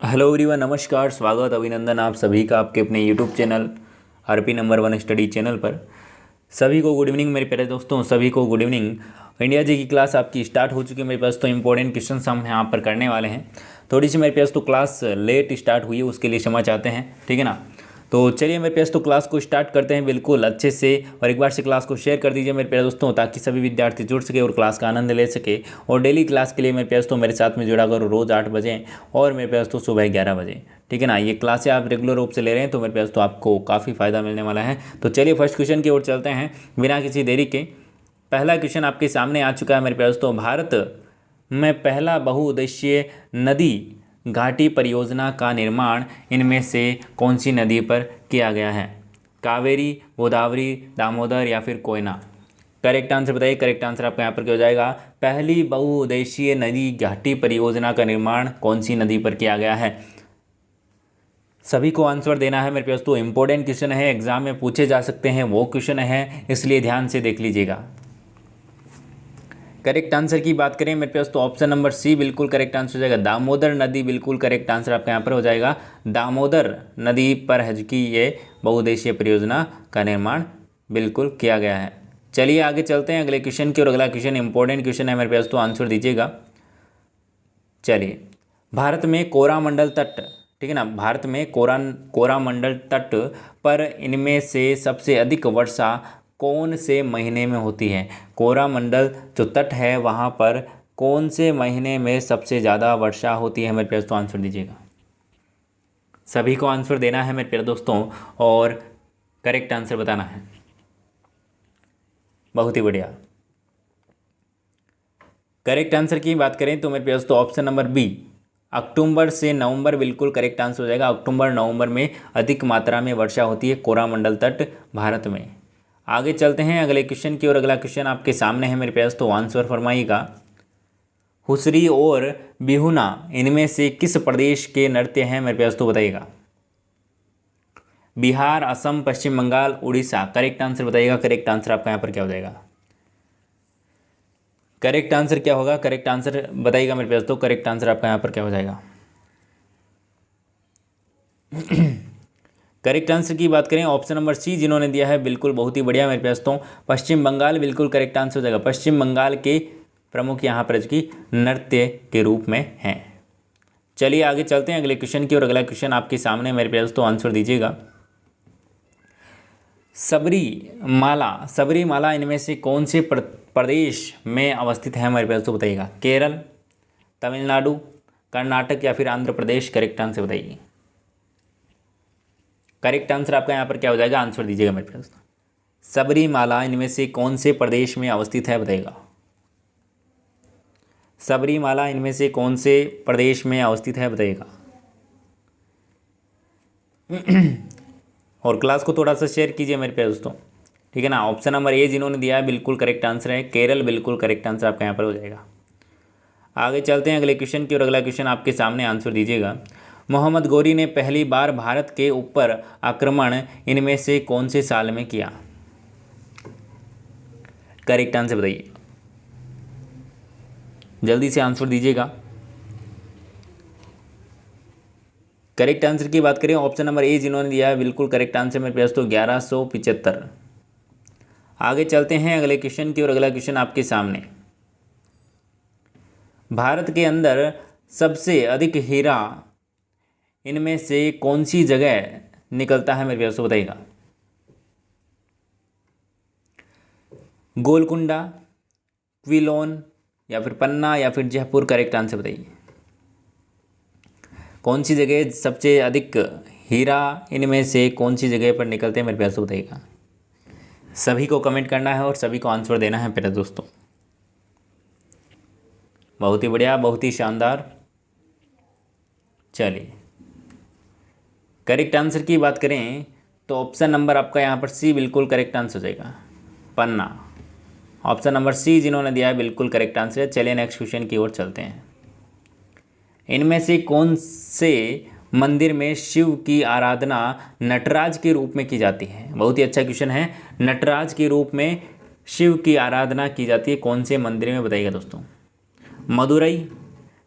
Hello everyone, नमस्कार, स्वागत, अभिनंदन आप सभी का आपके अपने YouTube channel RP number 1 study channel पर। सभी को गुड इवनिंग मेरे प्यारे दोस्तों, सभी को गुड इवनिंग। इंडिया जी की क्लास आपकी स्टार्ट हो चुकी है मेरे पास। तो इंपॉर्टेंट क्वेश्चन हम यहाँ पर करने वाले हैं। थोड़ी सी मेरे पास तो क्लास लेट स्टार्ट हुई है, उसके लिए क्षमा चाहते हैं, ठीक है ना। तो चलिए मेरे पास तो क्लास को स्टार्ट करते हैं बिल्कुल अच्छे से। और एक बार से क्लास को शेयर कर दीजिए मेरे प्यारे दोस्तों, ताकि सभी विद्यार्थी जुड़ सके और क्लास का आनंद ले सके। और डेली क्लास के लिए मेरे प्यारे दोस्तों मेरे साथ में जुड़ा करो, रोज़ 8 बजे और मेरे प्यारे दोस्तों सुबह 11 बजे, ठीक है ना। ये क्लासें आप रेगुलर रूप से ले रहे हैं तो मेरे प्यारे दोस्तों आपको काफ़ी फ़ायदा मिलने वाला है। तो चलिए फर्स्ट क्वेश्चन की ओर चलते हैं बिना किसी देरी के। पहला क्वेश्चन आपके सामने आ चुका है मेरे प्यारे दोस्तों। भारत में पहला बहुउद्देशीय नदी घाटी परियोजना का निर्माण इनमें से कौन सी नदी पर किया गया है? कावेरी, गोदावरी, दामोदर या फिर कोयना? करेक्ट आंसर बताइए। करेक्ट आंसर आपका यहाँ पर क्या हो जाएगा? पहली बहुउद्देशीय नदी घाटी परियोजना का निर्माण कौन सी नदी पर किया गया है? सभी को आंसर देना है मेरे पास। तो इम्पोर्टेंट क्वेश्चन है, एग्जाम में पूछे जा सकते हैं वो क्वेश्चन है, इसलिए ध्यान से देख लीजिएगा। करेक्ट आंसर की बात करें मेरे पास तो ऑप्शन नंबर सी बिल्कुल करेक्ट आंसर हो जाएगा। दामोदर नदी बिल्कुल करेक्ट आंसर आपका यहाँ पर हो जाएगा। दामोदर नदी पर है कि ये बहुउद्देशीय परियोजना का निर्माण बिल्कुल किया गया है। चलिए आगे चलते हैं अगले क्वेश्चन की। और अगला क्वेश्चन इंपॉर्टेंट क्वेश्चन है मेरे पास, तो आंसर दीजिएगा। चलिए, भारत में कोरामंडल तट, ठीक है ना, भारत में कोरामंडल तट पर इनमें से सबसे अधिक वर्षा कौन से महीने में होती है? कोरामंडल जो तट है वहाँ पर कौन से महीने में सबसे ज़्यादा वर्षा होती है मेरे प्यारे दोस्तों? आंसर दीजिएगा। सभी को आंसर देना है मेरे प्यारे दोस्तों और करेक्ट आंसर बताना है। बहुत ही बढ़िया। करेक्ट आंसर की बात करें तो मेरे प्यारे दोस्तों ऑप्शन नंबर बी, अक्टूबर से नवंबर बिल्कुल करेक्ट आंसर हो जाएगा। अक्टूबर नवंबर में अधिक मात्रा में वर्षा होती है कोरामंडल तट भारत में। आगे चलते हैं अगले क्वेश्चन की। और अगला क्वेश्चन आपके सामने है मेरे पास, तो आंसर फरमाइएगा। हुसरी और बिहुना इनमें से किस प्रदेश के नृत्य हैं मेरे पास? तो बताइएगा। बिहार, असम, पश्चिम बंगाल, उड़ीसा? करेक्ट आंसर बताइएगा। करेक्ट आंसर आपका यहाँ पर क्या हो जाएगा? करेक्ट आंसर क्या होगा? करेक्ट आंसर बताइएगा मेरे पास। तो करेक्ट आंसर आपका यहाँ पर क्या हो जाएगा? करेक्ट आंसर की बात करें ऑप्शन नंबर सी जिन्होंने दिया है बिल्कुल बहुत ही बढ़िया मेरे पास, तो पश्चिम बंगाल बिल्कुल करेक्ट आंसर हो जाएगा। पश्चिम बंगाल के प्रमुख यहाँ पर की नृत्य के रूप में हैं। चलिए आगे चलते हैं अगले क्वेश्चन की। और अगला क्वेश्चन आपके सामने मेरे पास, तो आंसर दीजिएगा। सबरीमाला इनमें से कौन से प्रदेश में अवस्थित है मेरे पास? तो बताइएगा। केरल, तमिलनाडु, कर्नाटक या फिर आंध्र प्रदेश? करेक्ट आंसर बताइए। करेक्ट आंसर आपका यहाँ पर क्या हो जाएगा? आंसर दीजिएगा मेरे पास। सबरीमाला इनमें से कौन से प्रदेश में अवस्थित है बताइएगा। सबरीमाला इनमें से कौन से प्रदेश में अवस्थित है बताइएगा। और क्लास को थोड़ा सा शेयर कीजिए मेरे प्यारे दोस्तों, ठीक है ना। ऑप्शन नंबर ए जिन्होंने दिया है बिल्कुल करेक्ट आंसर है। केरल बिल्कुल करेक्ट आंसर आपका यहाँ पर हो जाएगा। आगे चलते हैं अगले क्वेश्चन की। और अगला क्वेश्चन आपके सामने आंसर दीजिएगा। मोहम्मद गौरी ने पहली बार भारत के ऊपर आक्रमण इनमें से कौन से साल में किया? करेक्ट आंसर बताइए, जल्दी से आंसर दीजिएगा। करेक्ट आंसर की बात करें ऑप्शन नंबर ए जिन्होंने दिया है बिल्कुल करेक्ट आंसर मेरे पास, तो 1175। आगे चलते हैं अगले क्वेश्चन की। और अगला क्वेश्चन आपके सामने। भारत के अंदर सबसे अधिक हीरा इनमें से कौन सी जगह निकलता है मेरे पास? तो बताइएगा। गोलकुंडा, क्विलोन या फिर पन्ना या फिर जयपुर? करेक्ट आंसर बताइए। कौन सी जगह सबसे अधिक हीरा इनमें से कौन सी जगह पर निकलते हैं मेरे प्यार से बताइएगा। सभी को कमेंट करना है और सभी को आंसर देना है प्यारे दोस्तों। बहुत ही बढ़िया, बहुत ही शानदार। चलिए करेक्ट आंसर की बात करें तो ऑप्शन नंबर आपका यहाँ पर सी बिल्कुल करेक्ट आंसर हो जाएगा, पन्ना। ऑप्शन नंबर सी जिन्होंने दिया है बिल्कुल करेक्ट आंसर है। चलिए नेक्स्ट क्वेश्चन की ओर चलते हैं। इनमें से कौन से मंदिर में शिव की आराधना नटराज के रूप में की जाती है? बहुत ही अच्छा क्वेश्चन है। नटराज के रूप में शिव की आराधना की जाती है कौन से मंदिर में बताइएगा दोस्तों। मदुरई,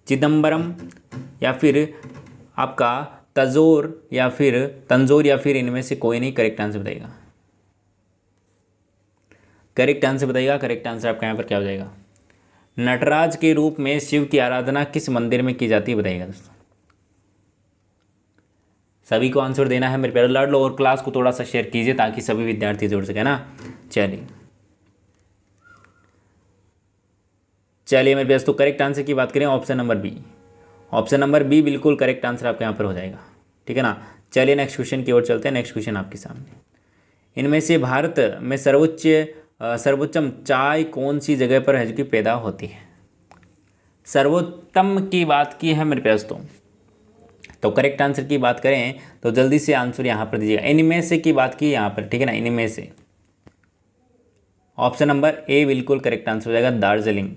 चिदम्बरम या फिर आपका तंजोर या फिर इनमें से कोई नहीं। करेक्ट आंसर बताइएगा। करेक्ट आंसर बताइएगा। करेक्ट आंसर आपका यहाँ पर क्या हो जाएगा? नटराज के रूप में शिव की आराधना किस मंदिर में की जाती है बताइएगा दोस्तों। सभी को आंसर देना है मेरे प्यारे लाडलो, और क्लास को थोड़ा सा शेयर कीजिए ताकि सभी विद्यार्थी जुड़ सके ना। चलिए मेरे पास तो करेक्ट आंसर की बात करें option number B. Option number B बिल्कुल करेक्ट आंसर आपके यहाँ पर हो जाएगा। ठीक है ना। चलिए नेक्स्ट क्वेश्चन की ओर चलते हैं। नेक्स्ट क्वेश्चन आपके सामने, इनमें से भारत में सर्वोच्चम चाय कौन सी जगह पर है जो कि पैदा होती है? सर्वोत्तम की बात की है मेरे पास तो करेक्ट आंसर की बात करें तो जल्दी से आंसर यहाँ पर दीजिएगा। इनमें से की बात की यहाँ पर, ठीक है ना, इनमें से ऑप्शन नंबर ए बिल्कुल करेक्ट आंसर हो जाएगा, दार्जिलिंग।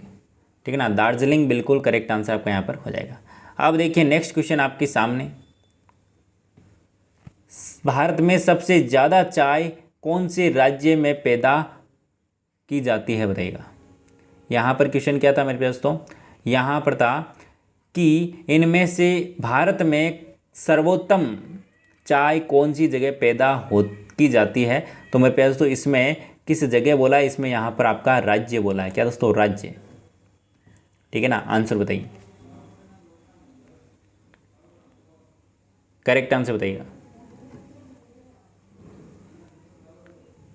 ठीक है ना, दार्जिलिंग बिल्कुल करेक्ट आंसर आपका यहाँ पर हो जाएगा। अब देखिए नेक्स्ट क्वेश्चन आपके सामने, भारत में सबसे ज़्यादा चाय कौन से राज्य में पैदा की जाती है बताइएगा। यहाँ पर क्वेश्चन क्या था मेरे पास यहाँ पर था कि इनमें से भारत में सर्वोत्तम चाय कौन सी जगह पैदा हो की जाती है। तो मेरे पास इसमें किस जगह बोला है, इसमें यहाँ पर आपका राज्य बोला है। क्या दोस्तों? राज्य। ठीक है ना, आंसर बताइए। करेक्ट आंसर बताइएगा।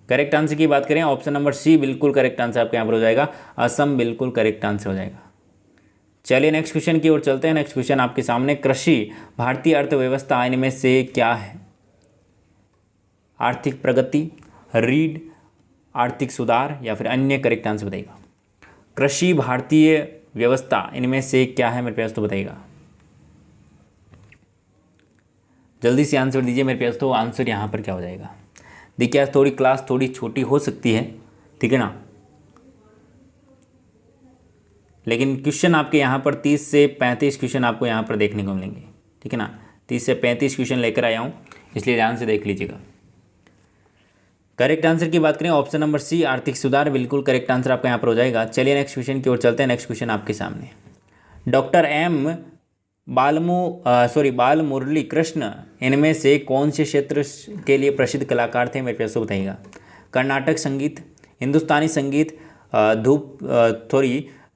करेक्ट आंसर की बात करें ऑप्शन नंबर सी बिल्कुल करेक्ट आंसर आपके यहाँ पर हो जाएगा, असम बिल्कुल करेक्ट आंसर हो जाएगा। चलिए नेक्स्ट क्वेश्चन की ओर चलते हैं। नेक्स्ट क्वेश्चन आपके सामने, कृषि भारतीय अर्थव्यवस्था इनमें से क्या है? आर्थिक प्रगति, रीढ़, आर्थिक सुधार या फिर अन्य। करेक्ट आंसर बताइएगा। कृषि भारतीय व्यवस्था इनमें से क्या है मेरे पास बताइएगा। जल्दी से आंसर दीजिए मेरे पास आंसर यहाँ पर क्या हो जाएगा। देखिए आज थोड़ी क्लास थोड़ी छोटी हो सकती है, ठीक है ना, लेकिन क्वेश्चन आपके यहाँ पर 30 से 35 क्वेश्चन आपको यहाँ पर देखने को मिलेंगे। ठीक है ना, 30 से 35 क्वेश्चन लेकर आया हूँ, इसलिए ध्यान से देख लीजिएगा। करेक्ट आंसर की बात करें ऑप्शन नंबर सी आर्थिक सुधार बिल्कुल करेक्ट आंसर आपका यहाँ पर हो जाएगा। चलिए नेक्स्ट क्वेश्चन की ओर चलते हैं। नेक्स्ट क्वेश्चन आपके सामने, डॉक्टर एम बाल मुरली कृष्ण इनमें से कौन से क्षेत्र के लिए प्रसिद्ध कलाकार थे मेरे पास बताइएगा। कर्नाटक संगीत, हिंदुस्तानी संगीत,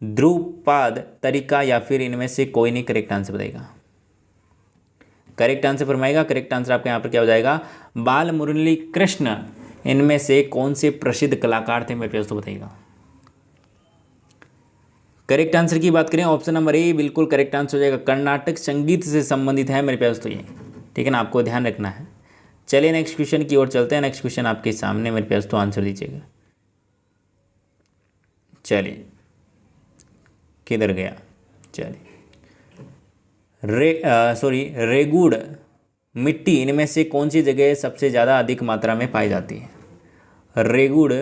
ध्रुपद तरीका या फिर इनमें से कोई नहीं। करेक्ट आंसर बताइएगा। करेक्ट आंसर फरमाएगा। करेक्ट आंसर आपके यहाँ पर क्या हो जाएगा? बाल मुरली कृष्ण इनमें से कौन से प्रसिद्ध कलाकार थे मेरे पास बताइएगा। करेक्ट आंसर की बात करें ऑप्शन नंबर ए बिल्कुल करेक्ट आंसर हो जाएगा, कर्नाटक संगीत से संबंधित है मेरे पास ये। ठीक है ना, आपको ध्यान रखना है। चलिए नेक्स्ट क्वेश्चन की ओर चलते हैं। नेक्स्ट क्वेश्चन आपके सामने मेरे पास आंसर दीजिएगा। चलिए किधर गया, चलिए रेगुड़ मिट्टी इनमें से कौन सी जगह सबसे ज़्यादा अधिक मात्रा में पाई जाती है? रेगुड़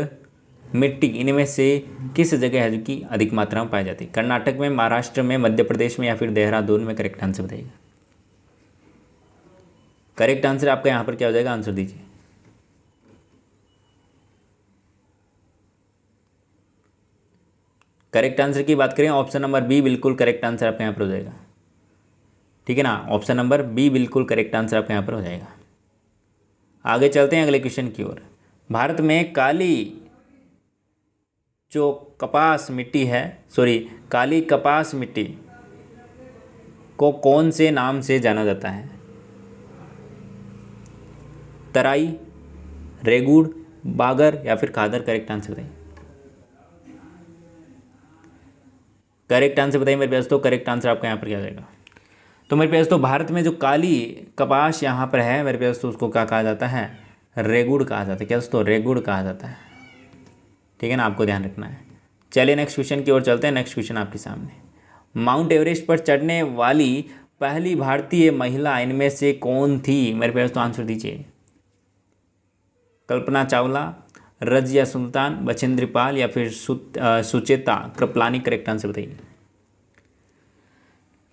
मिट्टी इनमें से किस जगह है जो कि अधिक मात्रा में पाई जाती है? कर्नाटक में, महाराष्ट्र में, मध्य प्रदेश में या फिर देहरादून में। करेक्ट आंसर बताइएगा। करेक्ट आंसर आपका यहाँ पर क्या हो जाएगा? आंसर दीजिए। करेक्ट आंसर की बात करें ऑप्शन नंबर बी बिल्कुल करेक्ट आंसर आपके यहाँ पर हो जाएगा। ठीक है ना, ऑप्शन नंबर बी बिल्कुल करेक्ट आंसर आपके यहाँ पर हो जाएगा। आगे चलते हैं अगले क्वेश्चन की ओर। भारत में काली कपास मिट्टी को कौन से नाम से जाना जाता है? तराई, रेगुड़, बागर या फिर खादर। करेक्ट आंसर बताइए। करेक्ट आंसर बताइए मेरे पास करेक्ट आंसर आपका यहाँ पर क्या जाएगा? तो मेरे पास भारत में जो काली कपास यहाँ पर है मेरे पास उसको क्या कहा जाता है? रेगुड़ कहा जाता है। क्या दोस्तों? रेगुड़ कहा जाता है। ठीक है ना, आपको ध्यान रखना है। चलिए नेक्स्ट क्वेश्चन की ओर चलते हैं। नेक्स्ट क्वेश्चन आपके सामने, माउंट एवरेस्ट पर चढ़ने वाली पहली भारतीय महिला इनमें से कौन थी मेरे पास आंसर दीजिए। कल्पना चावला, रजिया सुल्तान, बछेंद्री पाल या फिर सुचेता कृपलानी। करेक्ट आंसर बताइए।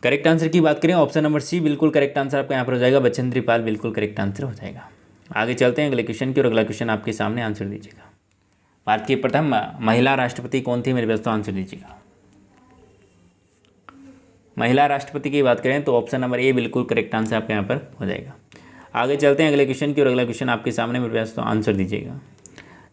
करेक्ट आंसर की बात करें ऑप्शन नंबर सी बिल्कुल करेक्ट आंसर आपका यहाँ पर हो जाएगा, बछेंद्री पाल बिल्कुल करेक्ट आंसर हो जाएगा। आगे चलते हैं अगले क्वेश्चन की और अगला क्वेश्चन आपके सामने, आंसर दीजिएगा। भारत की प्रथम महिला राष्ट्रपति कौन थी मेरे पास आंसर दीजिएगा। महिला राष्ट्रपति की बात करें तो ऑप्शन नंबर ए बिल्कुल करेक्ट आंसर आपके यहाँ पर हो जाएगा। आगे चलते हैं अगले क्वेश्चन की और अगला क्वेश्चन आपके सामने मेरे पास, तो आंसर दीजिएगा।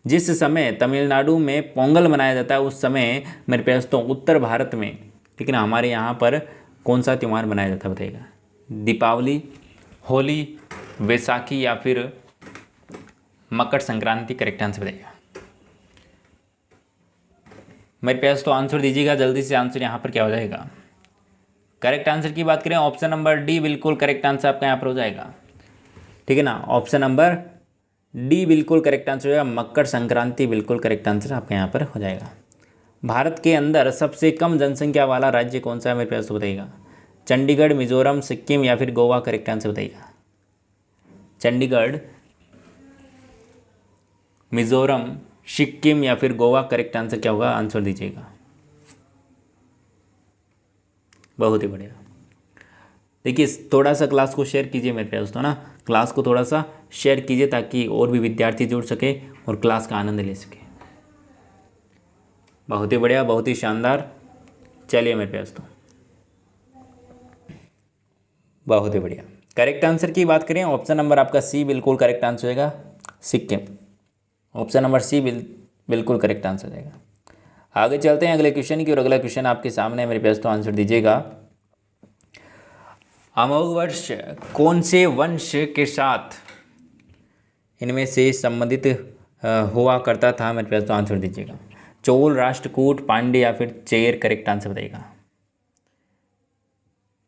जिस समय तमिलनाडु में पोंगल मनाया जाता है उस समय मेरे पास तो उत्तर भारत में, ठीक है ना, हमारे यहाँ पर कौन सा त्यौहार मनाया जाता है बताइएगा। दीपावली, होली, वैसाखी या फिर मकर संक्रांति। करेक्ट आंसर बताइएगा मेरे पास, तो आंसर दीजिएगा जल्दी से। आंसर यहाँ पर क्या हो जाएगा? करेक्ट आंसर की बात करें ऑप्शन नंबर डी बिल्कुल करेक्ट आंसर आपका यहाँ पर हो जाएगा, ठीक है ना। ऑप्शन नंबर डी बिल्कुल करेक्ट आंसर हो जाएगा, मकर संक्रांति बिल्कुल करेक्ट आंसर आपका यहाँ पर हो जाएगा। भारत के अंदर सबसे कम जनसंख्या वाला राज्य कौन सा है मेरे पास, तो बताइएगा। चंडीगढ़, मिजोरम, सिक्किम या फिर गोवा। करेक्ट आंसर बताइएगा। चंडीगढ़, मिजोरम, सिक्किम या फिर गोवा। करेक्ट आंसर क्या होगा? आंसर दीजिएगा। बहुत ही बढ़िया। देखिए थोड़ा सा क्लास को शेयर कीजिए मेरे प्यारे दोस्तों ना, क्लास को थोड़ा सा शेयर कीजिए ताकि और भी विद्यार्थी जुड़ सके और क्लास का आनंद ले सके। बहुत ही बढ़िया, बहुत ही शानदार। चलिए मेरे प्यारे दोस्तों, बहुत ही बढ़िया। करेक्ट आंसर की बात करें ऑप्शन नंबर आपका सी बिल्कुल करेक्ट आंसर होगा, सिक्किम। ऑप्शन नंबर सी बिल्कुल करेक्ट आंसर रहेगा। आगे चलते हैं अगले क्वेश्चन की और अगला क्वेश्चन आपके सामने मेरे पास, तो आंसर दीजिएगा। अमोघ वर्ष कौन से वंश के साथ इनमें से संबंधित हुआ करता था मेरे पास, तो आंसर दीजिएगा। चोल, राष्ट्रकूट, पांड्य या फिर चेर। करेक्ट आंसर बताइएगा।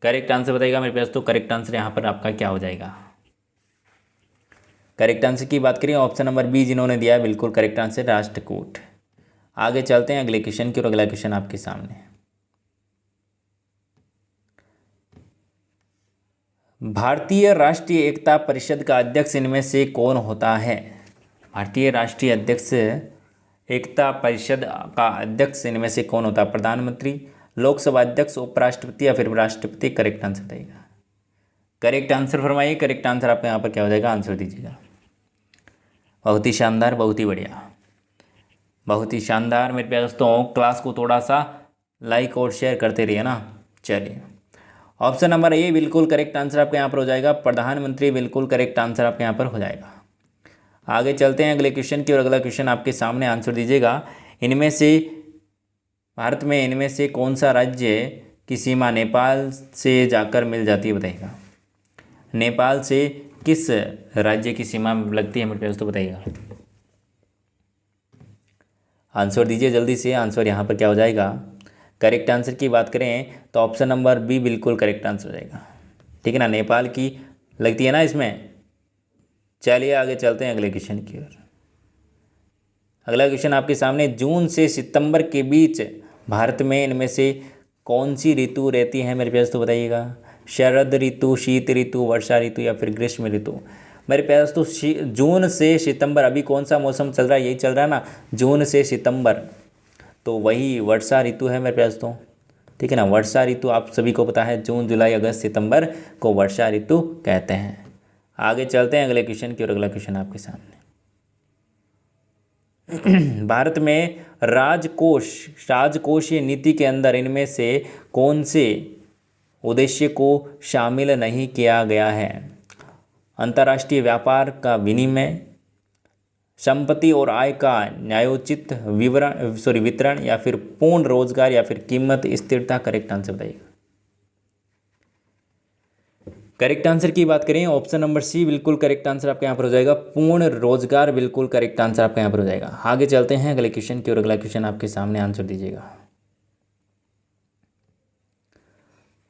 करेक्ट आंसर बताइएगा मेरे पास, तो करेक्ट आंसर यहाँ पर आपका क्या हो जाएगा? करेक्ट आंसर की बात करें ऑप्शन नंबर बी जिन्होंने दिया है बिल्कुल करेक्ट आंसर, राष्ट्रकूट। आगे चलते हैं अगले क्वेश्चन की और अगला क्वेश्चन आपके सामने। भारतीय राष्ट्रीय एकता परिषद का अध्यक्ष इनमें से कौन होता है? भारतीय राष्ट्रीय अध्यक्ष एकता परिषद का अध्यक्ष इनमें से कौन होता है? प्रधानमंत्री, लोकसभा अध्यक्ष, उपराष्ट्रपति या फिर राष्ट्रपति। करेक्ट आंसर बताइएगा। करेक्ट आंसर फरमाइए। करेक्ट आंसर आपका यहाँ पर क्या हो जाएगा? आंसर दीजिएगा। बहुत ही शानदार, बहुत ही बढ़िया, बहुत ही शानदार। मेरे प्यारे दोस्तों क्लास को थोड़ा सा लाइक और शेयर करते रहिए ना। चलिए ऑप्शन नंबर ए बिल्कुल करेक्ट आंसर आपके यहाँ पर हो जाएगा, प्रधानमंत्री बिल्कुल करेक्ट आंसर आपके यहाँ पर हो जाएगा। आगे चलते हैं अगले क्वेश्चन की और अगला क्वेश्चन आपके सामने, आंसर दीजिएगा। इनमें से भारत में इनमें से कौन सा राज्य की सीमा नेपाल से जाकर मिल जाती है बताइएगा। नेपाल से किस राज्य की सीमा लगती है मेरे प्यारे दोस्तों बताइएगा। आंसर दीजिए जल्दी से। आंसर यहाँ पर क्या हो जाएगा? करेक्ट आंसर की बात करें तो ऑप्शन नंबर बी बिल्कुल करेक्ट आंसर हो जाएगा, ठीक है ना। नेपाल की लगती है ना इसमें। चलिए आगे चलते हैं अगले क्वेश्चन की ओर। अगला क्वेश्चन आपके सामने, जून से सितंबर के बीच भारत में इनमें से कौन सी ऋतु रहती है मेरे प्यारे दोस्तों बताइएगा। शरद ऋतु, शीत ऋतु, वर्षा ऋतु या फिर ग्रीष्म ऋतु। मेरे प्यारे दोस्तों जून से सितंबर, अभी कौन सा मौसम चल रहा है? यही चल रहा है ना, जून से सितंबर, तो वही वर्षा ऋतु है मेरे प्यारे दोस्तों, ठीक है ना। वर्षा ऋतु आप सभी को पता है, जून, जुलाई, अगस्त, सितंबर को वर्षा ऋतु कहते हैं। आगे चलते हैं अगले क्वेश्चन की और अगला क्वेश्चन आपके सामने। भारत में राजकोषीय नीति के अंदर इनमें से कौन से उद्देश्य को शामिल नहीं किया गया है? अंतर्राष्ट्रीय व्यापार का विनिमय, संपत्ति और आय का न्यायोचित वितरण या फिर पूर्ण रोजगार या फिर कीमत स्थिरता। करेक्ट आंसर बताइएगा। करेक्ट आंसर की बात करें ऑप्शन नंबर सी बिल्कुल करेक्ट आंसर आपके यहाँ पर हो जाएगा, पूर्ण रोजगार बिल्कुल करेक्ट आंसर आपके यहाँ पर हो जाएगा। आगे चलते हैं अगले क्वेश्चन की और अगला क्वेश्चन आपके सामने, आंसर दीजिएगा।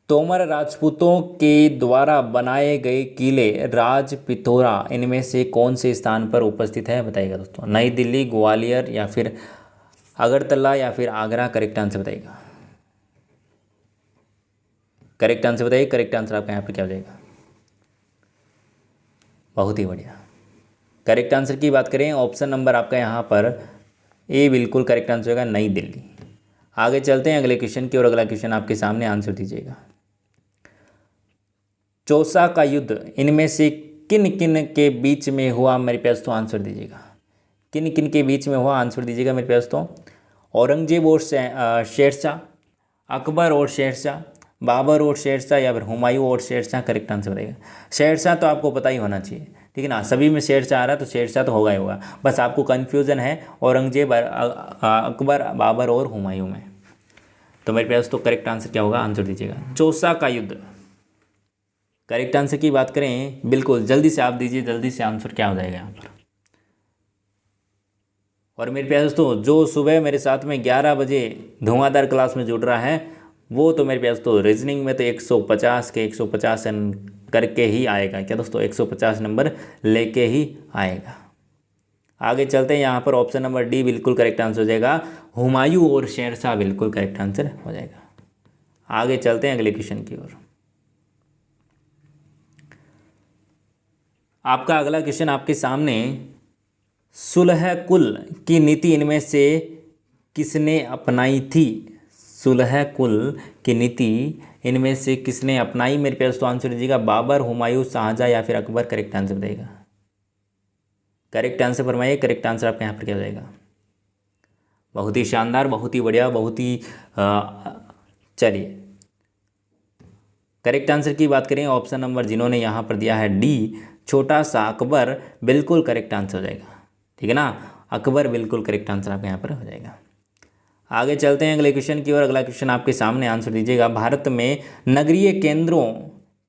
तोमर राजपूतों के द्वारा बनाए गए किले राजपिथौरा इनमें से कौन से स्थान पर उपस्थित है बताइएगा दोस्तों। नई दिल्ली, ग्वालियर या फिर अगरतला या फिर आगरा। करेक्ट आंसर बताइएगा। करेक्ट आंसर बताइए। करेक्ट आंसर आपका यहाँ पर क्या हो जाएगा? बहुत ही बढ़िया। करेक्ट आंसर की बात करें ऑप्शन नंबर आपका यहाँ पर ए बिल्कुल करेक्ट आंसर होगा, नई दिल्ली। आगे चलते हैं अगले क्वेश्चन की और अगला क्वेश्चन आपके सामने, आंसर दीजिएगा। चौसा का युद्ध इनमें से किन किन के बीच में हुआ मेरे प्यारे दोस्तों? आंसर दीजिएगा। किन किन के बीच में हुआ? आंसर दीजिएगा मेरे प्यारे दोस्तों। औरंगजेब और शेरशाह, अकबर और शेरशाह, बाबर और शेरशाह या फिर हुमायूं और शेरशाह, करेक्ट आंसर बताइएगा। शेरशाह तो आपको पता ही होना चाहिए, ठीक है ना, सभी में शेरशाह आ रहा है तो शेरशाह तो होगा ही होगा, बस आपको कन्फ्यूज़न है औरंगजेब, अकबर, बाबर और हुमायूं में। तो मेरे पास तो करेक्ट आंसर क्या होगा, आंसर दीजिएगा। चौसा का युद्ध, करेक्ट आंसर की बात करें, बिल्कुल जल्दी से आप दीजिए, जल्दी से आंसर क्या हो जाएगा यहाँ पर। और मेरे प्यारे दोस्तों, जो सुबह मेरे साथ में 11 बजे धुआंधार क्लास में जुड़ रहा है वो तो मेरे प्यारे दोस्तों रीजनिंग में तो 150 के 150 करके ही आएगा। क्या दोस्तों, 150 नंबर लेके ही आएगा। आगे चलते हैं, यहाँ पर ऑप्शन नंबर डी बिल्कुल करेक्ट आंसर हो जाएगा, हुमायूं और शेरशाह बिल्कुल करेक्ट आंसर हो जाएगा। आगे चलते हैं अगले क्वेश्चन की ओर। आपका अगला क्वेश्चन आपके सामने, सुलह कुल की नीति इनमें से किसने अपनाई थी? सुलह कुल की नीति इनमें से किसने अपनाई? मेरे प्यारे दोस्तों आंसर दीजिएगा, बाबर, हुमायूं, शाहजहां या फिर अकबर, करेक्ट आंसर देगा। करेक्ट आंसर फरमाइए, करेक्ट आंसर आपके यहाँ पर क्या हो जाएगा? बहुत ही शानदार, बहुत ही बढ़िया, बहुत ही चलिए करेक्ट आंसर की बात करें, ऑप्शन नंबर जिन्होंने यहाँ पर दिया है डी, छोटा सा अकबर, बिल्कुल करेक्ट आंसर हो जाएगा, ठीक है ना, अकबर बिल्कुल करेक्ट आंसर आपके यहाँ पर हो जाएगा। आगे चलते हैं अगले क्वेश्चन की ओर। अगला क्वेश्चन आपके सामने, आंसर दीजिएगा, भारत में नगरीय केंद्रों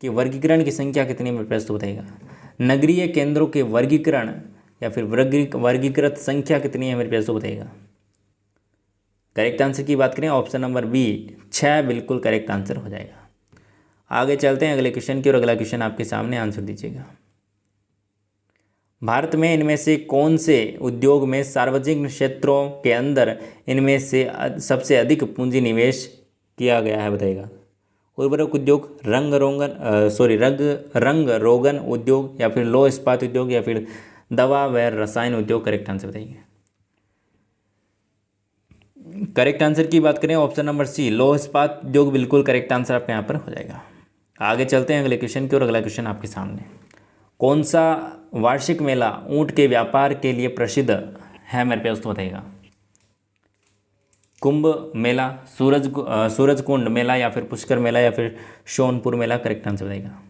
के वर्गीकरण की संख्या कितनी है? प्रस्तुत बताइएगा। नगरीय केंद्रों के वर्गीकरण या फिर वर्गीकृत संख्या कितनी है? मेरे प्यारे दोस्तों बताइएगा। करेक्ट आंसर की बात करें, ऑप्शन नंबर बी 6 बिल्कुल करेक्ट आंसर हो जाएगा। आगे चलते हैं अगले क्वेश्चन की ओर। अगला क्वेश्चन आपके सामने, आंसर दीजिएगा, भारत में इनमें से कौन से उद्योग में सार्वजनिक क्षेत्रों के अंदर इनमें से सबसे अधिक पूंजी निवेश किया गया है? बताइएगा। उर्वरक उद्योग, रंग रोगन उद्योग या फिर लौह इस्पात उद्योग या फिर दवा व रसायन उद्योग, करेक्ट आंसर बताइए। करेक्ट आंसर की बात करें, ऑप्शन नंबर सी, लौह इस्पात उद्योग बिल्कुल करेक्ट आंसर आपके यहाँ पर हो जाएगा। आगे चलते हैं अगले क्वेश्चन की ओर। अगला क्वेश्चन आपके सामने, कौन सा वार्षिक मेला ऊंट के व्यापार के लिए प्रसिद्ध है? मेरे पे दोस्तों बताइएगा। कुंभ मेला, सूरज कुंड मेला या फिर पुष्कर मेला या फिर सोनपुर मेला, करेक्ट आंसर बताइएगा।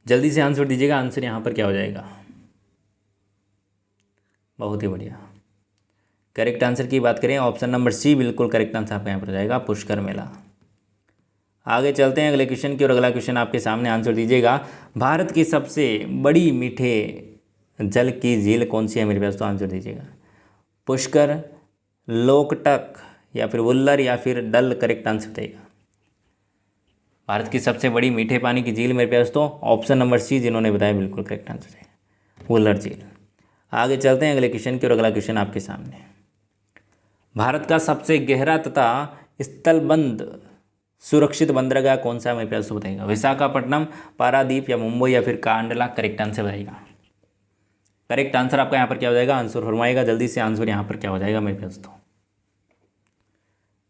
जल्दी से आंसर दीजिएगा, आंसर यहाँ पर क्या हो जाएगा? बहुत ही बढ़िया, करेक्ट आंसर की बात करें, ऑप्शन नंबर सी बिल्कुल करेक्ट आंसर आपका यहाँ पर हो जाएगा, पुष्कर मेला। आगे चलते हैं अगले क्वेश्चन की और। अगला क्वेश्चन आपके सामने, आंसर दीजिएगा, भारत की सबसे बड़ी मीठे जल की झील कौन सी है? मेरे पास तो आंसर दीजिएगा। पुष्कर, लोकटक या फिर वुल्लर या फिर डल, करेक्ट आंसर बताइएगा। भारत की सबसे बड़ी मीठे पानी की झील मेरे पास तो ऑप्शन नंबर सी जिन्होंने बताया बिल्कुल करेक्ट आंसर है, वुल्लर झील। आगे चलते हैं अगले क्वेश्चन की और। अगला क्वेश्चन आपके सामने, भारत का सबसे गहरा तथा स्थलबंध सुरक्षित बंदरगाह कौन सा है? मेरे पास तो बताइएगा। विशाखापट्टनम, पारादीप या मुंबई या फिर कांडला, करेक्ट आंसर बताइएगा। करेक्ट आंसर आपका यहाँ पर क्या हो जाएगा? आंसर फरमाइएगा जल्दी से, आंसर यहाँ पर क्या हो जाएगा मेरे पास तो?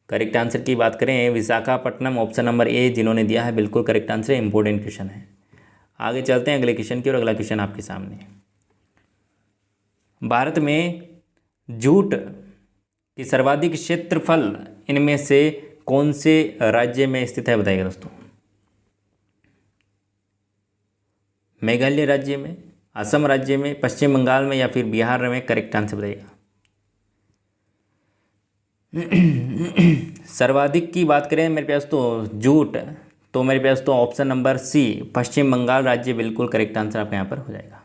करेक्ट आंसर की बात करें, विशाखापट्टनम, ऑप्शन नंबर ए जिन्होंने दिया है बिल्कुल करेक्ट आंसर है, इंपॉर्टेंट क्वेश्चन है। आगे चलते हैं अगले क्वेश्चन की और। अगला क्वेश्चन आपके सामने, भारत में जूट की सर्वाधिक क्षेत्रफल इनमें से कौन से राज्य में स्थित है? बताइएगा दोस्तों। मेघालय राज्य में, असम राज्य में, पश्चिम बंगाल में या फिर बिहार में, करेक्ट आंसर बताइएगा। सर्वाधिक की बात करें मेरे पास तो जूट, तो मेरे पास तो ऑप्शन नंबर सी, पश्चिम बंगाल राज्य बिल्कुल करेक्ट आंसर आपके यहाँ पर हो जाएगा।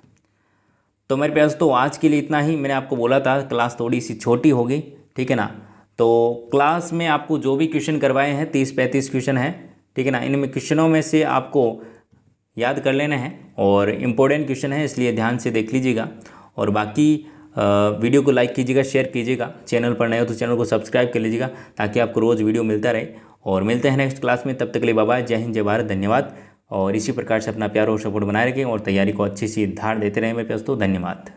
तो मेरे पास तो आज के लिए इतना ही। मैंने आपको बोला था क्लास थोड़ी सी छोटी होगी, ठीक है ना, तो क्लास में आपको जो भी क्वेश्चन करवाए हैं 30-35 क्वेश्चन हैं, ठीक है ना, इनमें क्वेश्चनों में से आपको याद कर लेना है और इम्पोर्टेंट क्वेश्चन है, इसलिए ध्यान से देख लीजिएगा। और बाकी वीडियो को लाइक कीजिएगा, शेयर कीजिएगा, चैनल पर नए हो तो चैनल को सब्सक्राइब कर लीजिएगा ताकि आपको रोज़ वीडियो मिलता रहे। और मिलते हैं नेक्स्ट क्लास में, तब तक के लिए बाय बाय, जय हिंद, जय भारत, धन्यवाद। और इसी प्रकार से अपना प्यार और सपोर्ट बनाए रखें और तैयारी को अच्छी सी धार देते रहें मेरे पास तो। धन्यवाद।